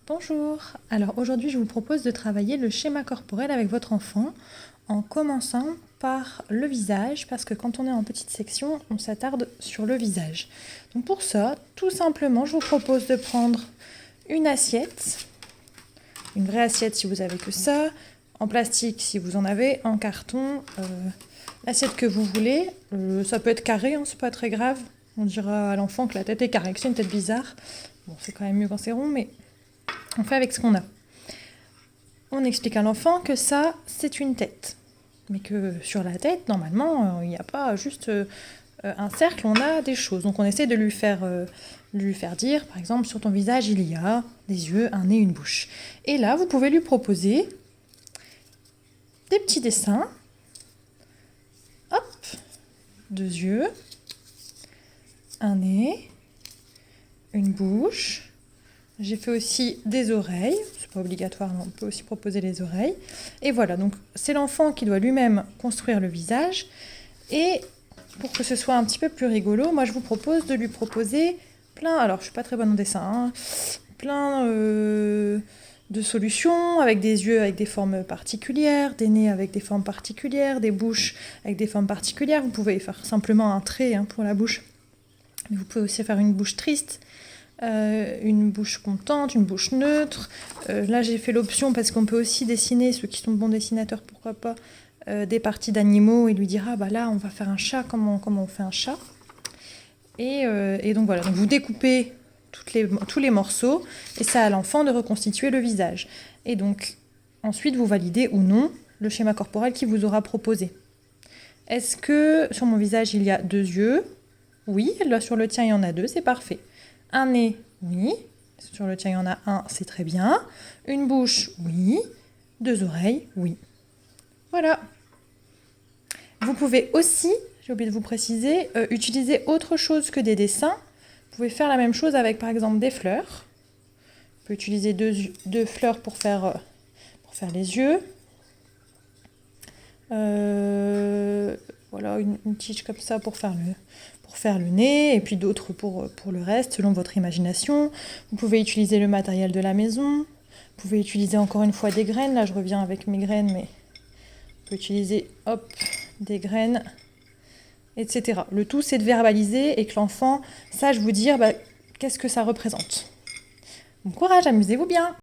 Bonjour, alors aujourd'hui je vous propose de travailler le schéma corporel avec votre enfant en commençant par le visage parce que quand on est en petite section on s'attarde sur le visage. Donc pour ça, tout simplement je vous propose de prendre une assiette, une vraie assiette si vous avez que ça, en plastique si vous en avez, en carton, l'assiette que vous voulez, ça peut être carré, hein, c'est pas très grave, on dira à l'enfant que la tête est carrée, que c'est une tête bizarre, bon c'est quand même mieux quand c'est rond mais... On fait avec ce qu'on a. On explique à l'enfant que ça, c'est une tête. Mais que sur la tête, normalement, il n'y a pas juste un cercle, on a des choses. Donc on essaie de lui faire dire, par exemple, sur ton visage, il y a des yeux, un nez, une bouche. Et là, vous pouvez lui proposer des petits dessins. Hop, 2 yeux, un nez, une bouche. J'ai fait aussi des oreilles, c'est pas obligatoire, mais on peut aussi proposer les oreilles. Et voilà, donc c'est l'enfant qui doit lui-même construire le visage. Et pour que ce soit un petit peu plus rigolo, moi je vous propose de lui proposer plein, alors je suis pas très bonne en dessin, hein, plein de solutions avec des yeux avec des formes particulières, des nez avec des formes particulières, des bouches avec des formes particulières. Vous pouvez faire simplement un trait pour la bouche, mais vous pouvez aussi faire une bouche triste. Une bouche contente, une bouche neutre. Là, j'ai fait l'option parce qu'on peut aussi dessiner, ceux qui sont bons dessinateurs, pourquoi pas, des parties d'animaux et lui dire ah bah là, on va faire un chat, comment on fait un chat. Et donc voilà, donc vous découpez tous les morceaux et c'est à l'enfant de reconstituer le visage. Et donc ensuite, vous validez ou non le schéma corporel qu'il vous aura proposé. Est-ce que sur mon visage, il y a 2 yeux? Oui, là sur le tien, il y en a 2, c'est parfait. Un nez, oui. Sur le tien, il y en a un, c'est très bien. Une bouche, oui. 2 oreilles, oui. Voilà. Vous pouvez aussi, j'ai oublié de vous préciser, utiliser autre chose que des dessins. Vous pouvez faire la même chose avec, par exemple, des fleurs. Vous pouvez utiliser deux fleurs pour faire les yeux. Voilà, une tige comme ça pour faire le nez, et puis d'autres pour le reste, selon votre imagination. Vous pouvez utiliser le matériel de la maison. Vous pouvez utiliser encore une fois des graines. Là, je reviens avec mes graines, mais vous pouvez utiliser, hop, des graines, etc. Le tout, c'est de verbaliser et que l'enfant sache vous dire qu'est-ce que ça représente. Bon courage, amusez-vous bien!